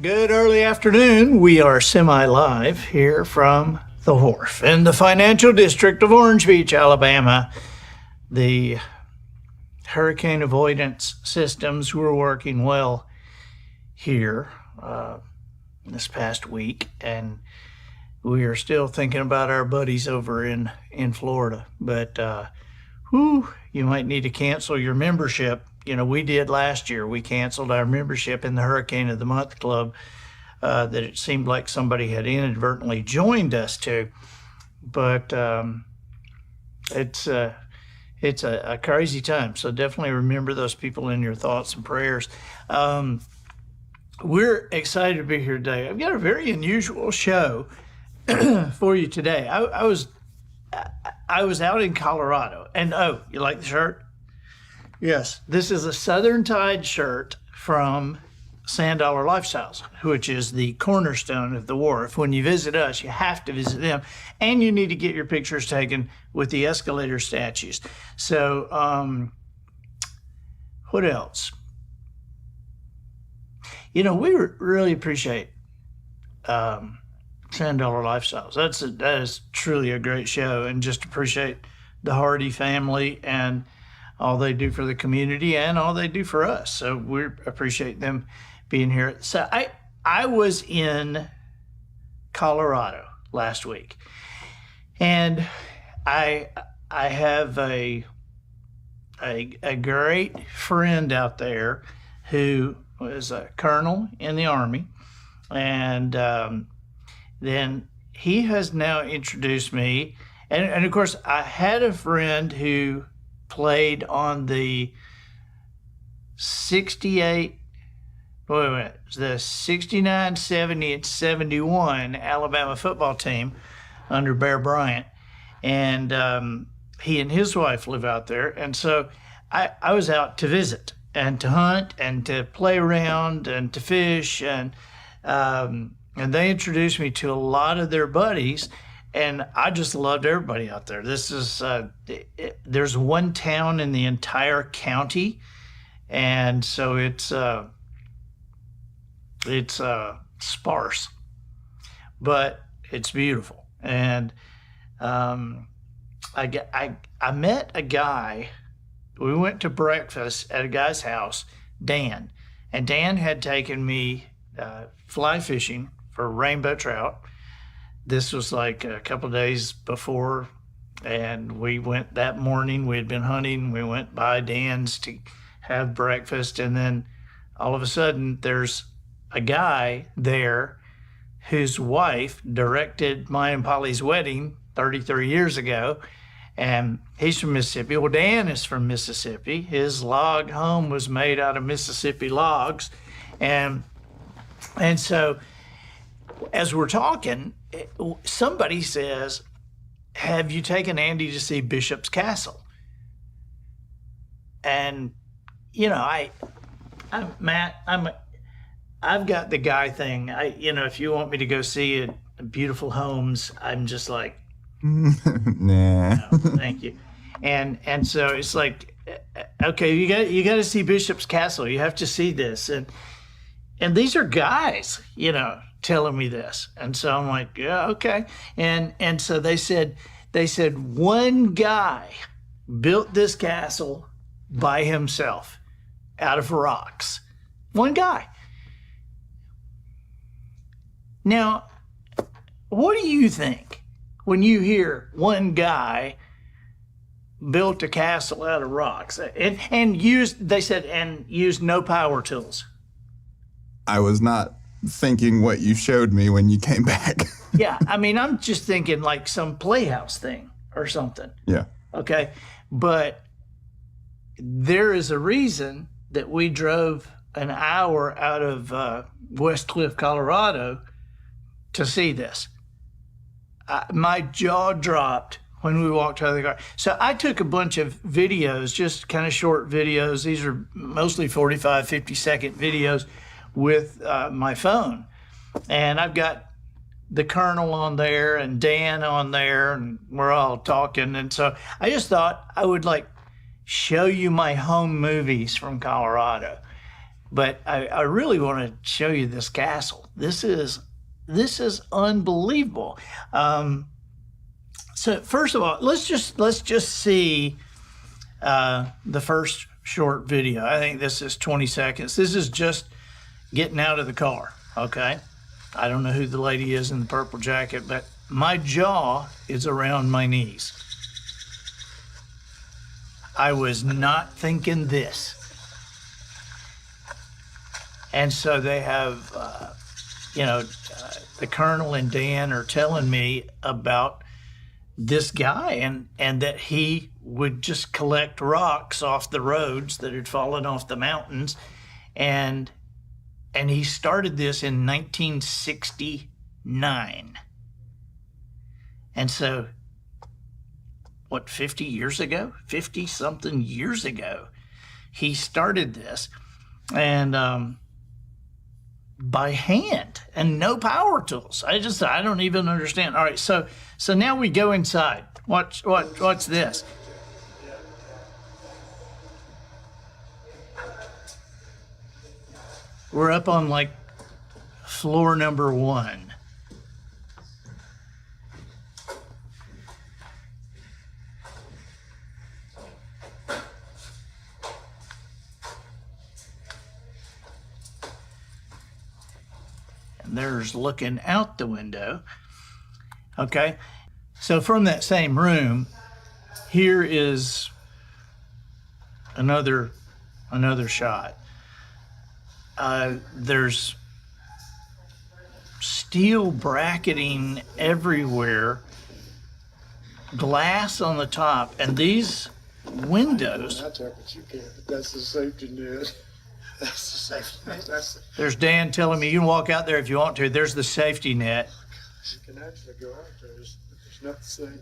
Good early afternoon. We are semi-live here from the Wharf in the financial district of Orange Beach, Alabama. The hurricane avoidance systems were working well here this past week, and we are still thinking about our buddies over in Florida. But you might need to cancel your membership. You know, we did last year. We canceled our membership in the Hurricane of the Month Club that it seemed like somebody had inadvertently joined us to. But it's a crazy time. So definitely remember those people in your thoughts and prayers. We're excited to be here today. I've got a very unusual show for you today. I was out in Colorado, and you like the shirt? Yes, this is a Southern Tide shirt from Sand Dollar Lifestyles, which is the cornerstone of the Wharf. When you visit us, you have to visit them, and you need to get your pictures taken with the escalator statues. So, what else? You know, we really appreciate Sand Dollar Lifestyles. That is truly a great show, and just appreciate the Hardy family and all they do for the community and all they do for us. So we appreciate them being here. So I was in Colorado last week, and I have a great friend out there who was a colonel in the Army, and then he has now introduced me, and of course I had a friend who played on the 69, 70, and 71 Alabama football team under Bear Bryant. And he and his wife live out there. And so I was out to visit and to hunt and to play around and to fish. And they introduced me to a lot of their buddies. And I just loved everybody out there. This is, there's one town in the entire county. And so it's sparse, but it's beautiful. And I met a guy. We went to breakfast at a guy's house, Dan. And Dan had taken me fly fishing for rainbow trout. This was like a couple of days before, and we went that morning. We had been hunting. We went by Dan's to have breakfast, and then all of a sudden there's a guy there whose wife directed my and Polly's wedding 33 years ago, and he's from Mississippi. Well, Dan is from Mississippi. His log home was made out of Mississippi logs, and so as we're talking, somebody says, "Have you taken Andy to see Bishop's Castle?" And you know, Matt, I've got the guy thing. If you want me to go see it, beautiful homes, I'm just like, nah. No, thank you. And so it's like, okay, you got to see Bishop's Castle. You have to see this, and these are guys, telling me this. And so I'm like, yeah, okay. And so they said one guy built this castle by himself out of rocks. One guy. Now, what do you think when you hear one guy built a castle out of rocks and used no power tools? I was not thinking what you showed me when you came back. Yeah, I mean, I'm just thinking like some Playhouse thing or something. Yeah. Okay, but there is a reason that we drove an hour out of West Cliff, Colorado to see this. My jaw dropped when we walked out of the car. So I took a bunch of videos, just kind of short videos. These are mostly 45, 50-second videos with my phone. And I've got the Colonel on there and Dan on there, and we're all talking. And so I just thought I would show you my home movies from Colorado. But I really want to show you this castle. This is unbelievable. So first of all, let's just see the first short video. I think this is 20 seconds. This is just getting out of the car. Okay, I don't know who the lady is in the purple jacket, but my jaw is around my knees. I was not thinking this. And so they have, the Colonel and Dan are telling me about this guy and that he would just collect rocks off the roads that had fallen off the mountains. And he started this in 1969. And so, 50 years ago? 50-something years ago, he started this. And by hand and no power tools. I don't even understand. All right, so now we go inside. What's this? We're up on like floor number 1. And there's looking out the window. Okay, so from that same room, here is another shot. There's steel bracketing everywhere, glass on the top, and these windows. But you can't. That's the safety net. That's the safety net. There's Dan telling me you can walk out there if you want to. There's the safety net. You can actually go out there. There's nothing saying.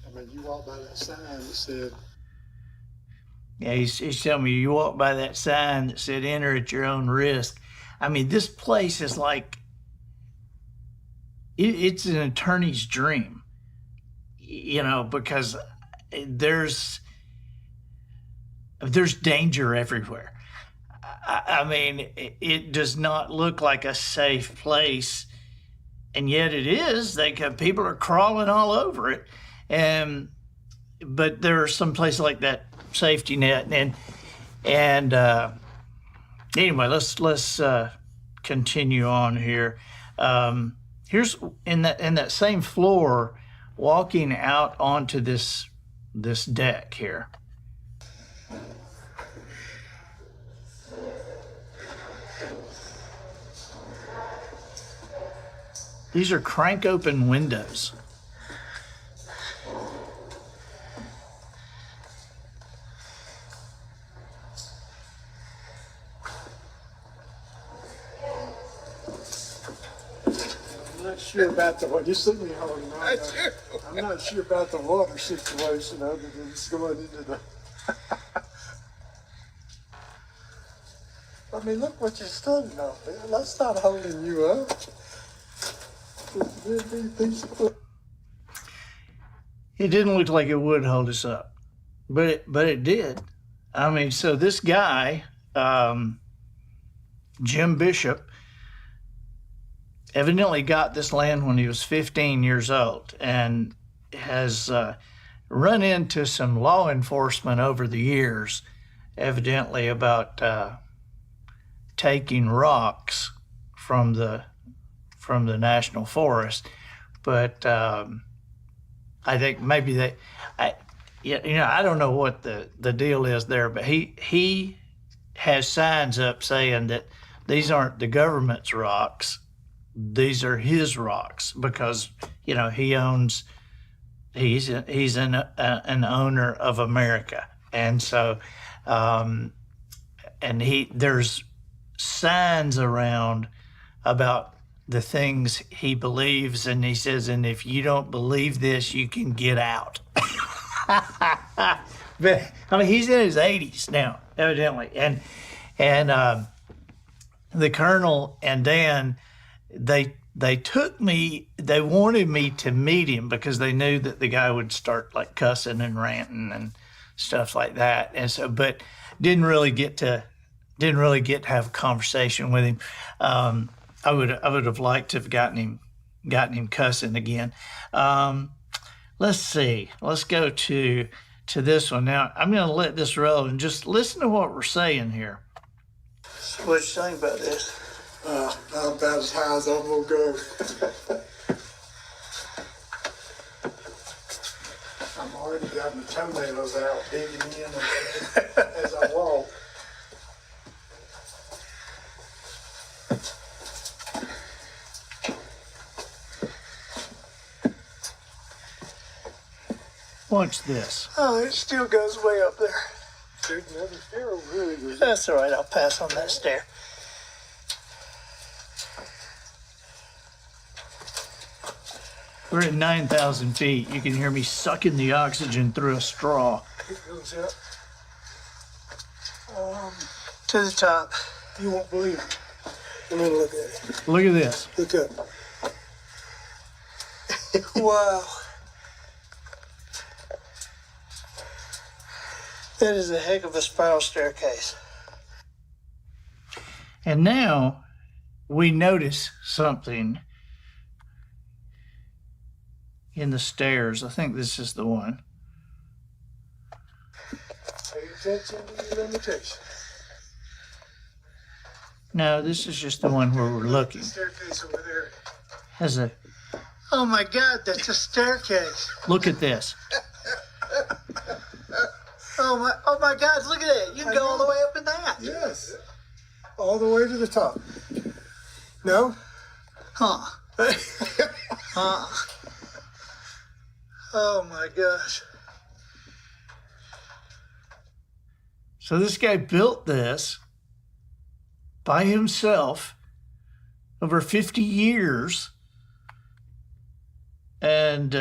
I mean, you walk by that sign that said. Yeah, he's telling me you walk by that sign that said enter at your own risk. I mean, this place is like, it's an attorney's dream, because there's danger everywhere. I mean, it does not look like a safe place, and yet it is. People are crawling all over it, but there are some places like that safety net, and anyway, let's continue on here. Here's in that same floor, walking out onto this deck here. These are crank open windows. I'm not sure about the water. You see me holding on. I'm not sure about the water situation other than it's going into the. I mean, look what you're standing on, man. That's not holding you up. It didn't look like it would hold us up, but it did. I mean, so this guy, Jim Bishop, evidently got this land when he was 15 years old and has run into some law enforcement over the years, evidently about taking rocks from the national forest. But I think maybe I don't know what the deal is there, but he has signs up saying that these aren't the government's rocks, these are his rocks, because he's an owner of America, and so there's signs around about the things he believes, and he says, and if you don't believe this, you can get out. But I mean, he's in his 80s now, evidently, and the Colonel and Dan, they wanted me to meet him because they knew that the guy would start like cussing and ranting and stuff like that, and so, but didn't really get to didn't really get to have a conversation with him. I would have liked to have gotten him cussing again. Let's see. Let's go to this one now. I'm going to let this roll and just listen to what we're saying here. What you think about this? Not about as high as I'm gonna go. I'm already got my toenails out digging in as I walk. Watch this. Oh, it still goes way up there. There's another stair over here. That's all right. I'll pass on that stair. We're at 9,000 feet. You can hear me sucking the oxygen through a straw. It goes up. To the top. You won't believe it. Let me look at it. Look at this. Look up. Wow. That is a heck of a spiral staircase. And now we notice something in the stairs. I think this is the one. Pay attention to your limitations. No, this is just the one where we're looking. The staircase over there. Has a Oh my God, that's a staircase. look at this. Oh my God, look at that. You can go all the way up in that. Yes. All the way to the top. No? Huh. Oh my gosh. So this guy built this by himself over 50 years. And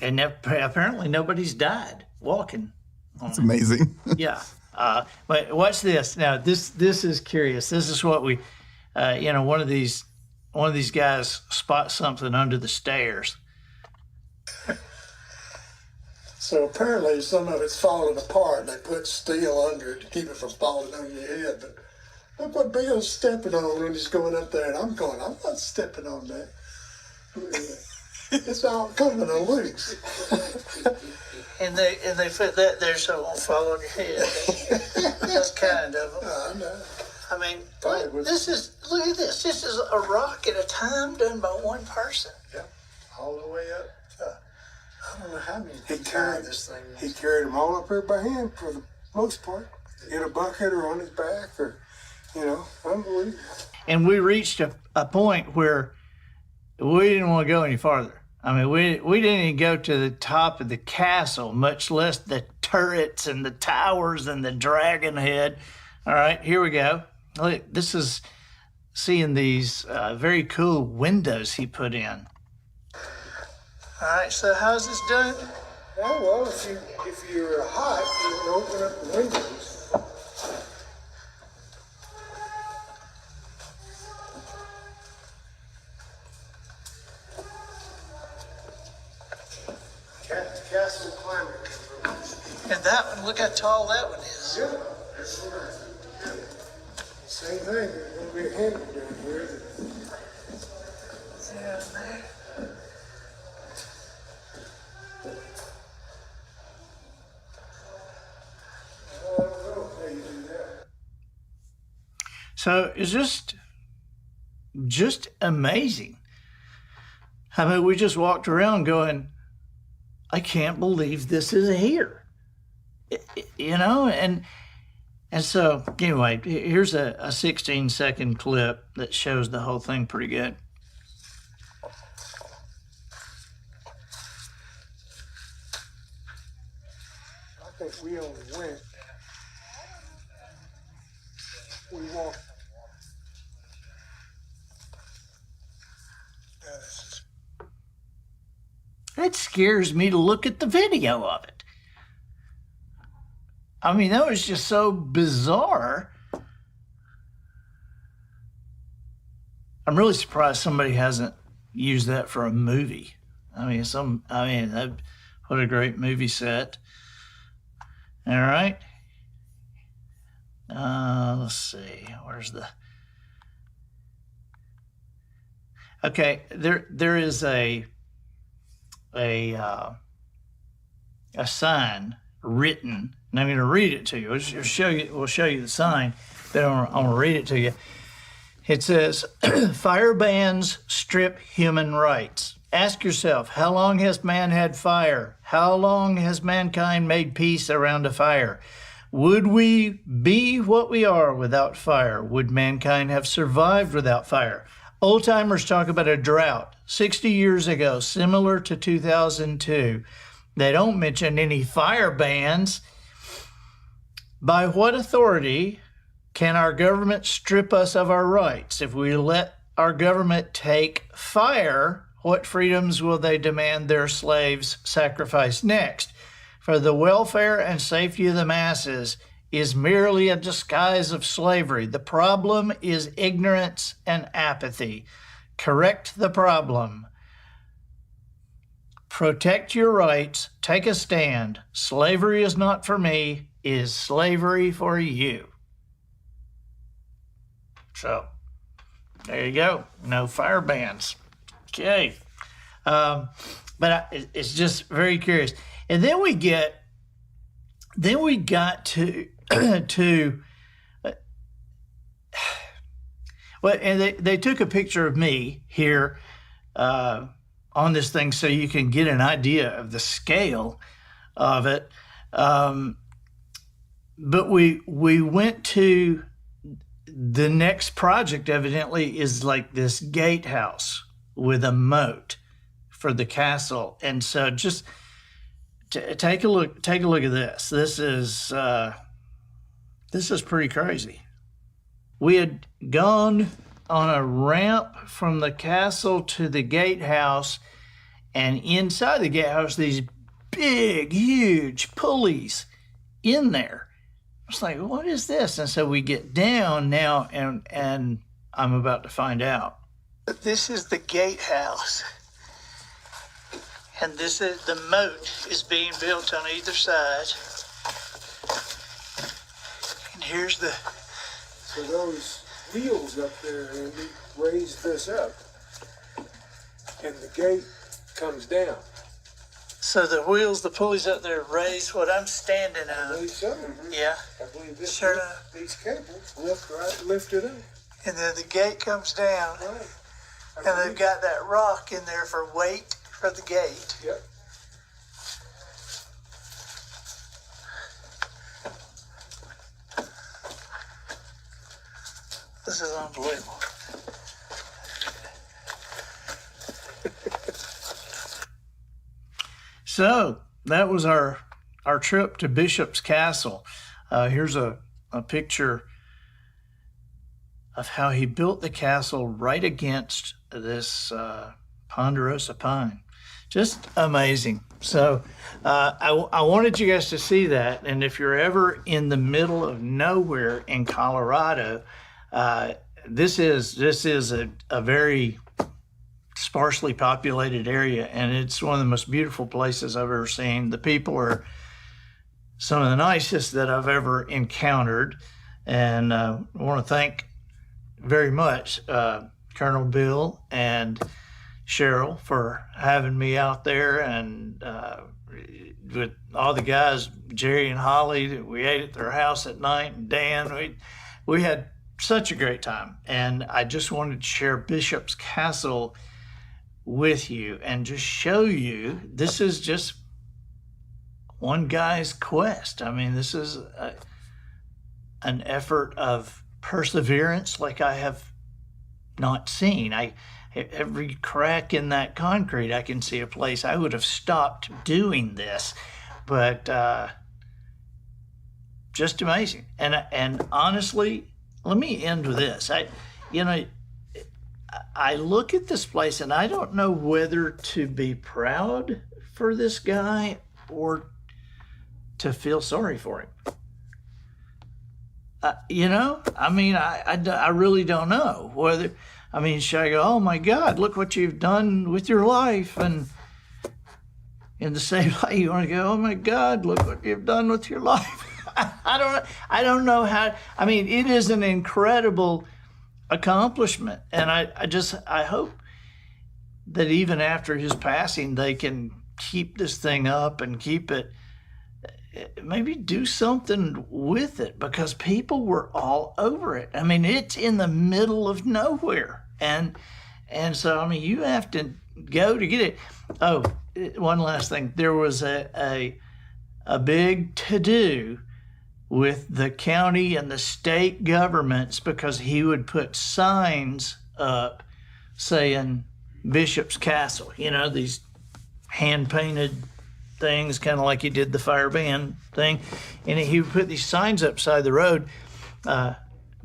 apparently nobody's died walking on It's it. amazing. Yeah. But watch this. Now this is curious. This is what we, one of these guys spots something under the stairs. So apparently some of it's falling apart and they put steel under it to keep it from falling on your head. But look what Bill's stepping on when he's going up there. And I'm not stepping on that. It's all coming loose. And they put that there so it won't fall on your head. That's kind of them. I know. I mean, Probably look, was- look at this. This is a rock at a time done by one person. Yep. All the way up. I don't know how many He carried this thing. He carried them all up there by hand for the most part. In a bucket or on his back or, unbelievable. And we reached a point where we didn't want to go any farther. I mean, we didn't even go to the top of the castle, much less the turrets and the towers and the dragon head. All right, here we go. Look, this is seeing these very cool windows he put in. All right, so how's this doing? Oh, well, if you're hot, you can open up the windows. Castle climber. And that one, look how tall that one is. Yeah, that's right. Same thing, there's gonna be a handle down here. Yeah, man. I don't know how you do that. So it's just amazing. I mean, we just walked around going, I can't believe this is here. And so anyway, here's a 16-second clip that shows the whole thing pretty good. I think we only went. We walked. It scares me to look at the video of it. I mean, that was just so bizarre. I'm really surprised somebody hasn't used that for a movie. What a great movie set. All right. Let's see. Where's the? Okay, there is a sign written, and I'm going to read it to you. We'll show you the sign, but I'm going to read it to you. It says, "Fire bans strip human rights. Ask yourself, how long has man had fire? How long has mankind made peace around a fire? Would we be what we are without fire? Would mankind have survived without fire?" Old timers talk about a drought 60 years ago, similar to 2002. They don't mention any fire bans. By what authority can our government strip us of our rights? If we let our government take fire, what freedoms will they demand their slaves sacrifice next? For the welfare and safety of the masses is merely a disguise of slavery. The problem is ignorance and apathy. Correct the problem. Protect your rights. Take a stand. Slavery is not for me. Is slavery for you? So, there you go. No fire bans. Okay. But it's just very curious. And then we got to well, and they took a picture of me here on this thing so you can get an idea of the scale of it. But we went to the next project. Evidently, is like this gatehouse with a moat for the castle, and so just take a look at this. This is pretty crazy. We had gone on a ramp from the castle to the gatehouse, and inside the gatehouse, these big, huge pulleys in there. It's like, what is this? And so we get down now, and I'm about to find out. This is the gatehouse. And this is the moat is being built on either side. And here's the... So those wheels up there, Andy, raise this up. And the gate comes down. So the wheels, the pulleys up there raise what I'm standing I on. believe so. Yeah. I believe this, Sure enough. these cables lift it up. And then the gate comes down. Right. And they've got that rock in there for weight for the gate. Yep. This is unbelievable. So that was our trip to Bishop's Castle. Here's a picture of how he built the castle right against this ponderosa pine. Just amazing. So I wanted you guys to see that. And if you're ever in the middle of nowhere in Colorado, this is a very sparsely populated area, and it's one of the most beautiful places I've ever seen. The people are some of the nicest that I've ever encountered, and I want to thank very much Colonel Bill and Cheryl for having me out there, and with all the guys, Jerry and Holly, we ate at their house at night, and Dan, we had such a great time. And I just wanted to share Bishop's Castle with you and just show you this is just one guy's quest. I mean, this is an effort of perseverance like I have not seen. Every crack in that concrete, I can see a place I would have stopped doing this, but just amazing. And honestly, let me end with this. I look at this place and I don't know whether to be proud for this guy or to feel sorry for him. I really don't know whether. I mean, should I go, oh my God, look what you've done with your life? And in the same way, you want to go, oh my God, look what you've done with your life. I don't know how. I mean, it is an incredible accomplishment, and I hope that even after his passing, they can keep this thing up and keep it. Maybe do something with it, because people were all over it. I mean, it's in the middle of nowhere, and so I mean, you have to go to get it. Oh, one last thing. There was a big to-do with the county and the state governments, because he would put signs up saying Bishop's Castle, these hand-painted things, kind of like he did the fire band thing. And he would put these signs up side the road,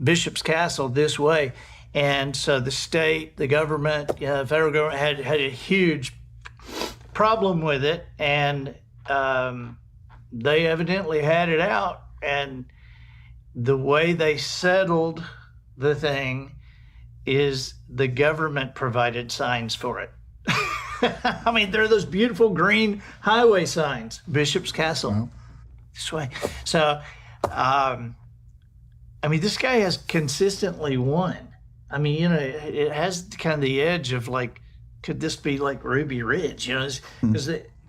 Bishop's Castle this way. And so the state, the government, the federal government had a huge problem with it. And they evidently had it out. And the way they settled the thing is the government provided signs for it. I mean, there are those beautiful green highway signs, Bishop's Castle, this way. So, I mean, this guy has consistently won. I mean, it has kind of the edge of like, could this be like Ruby Ridge? Because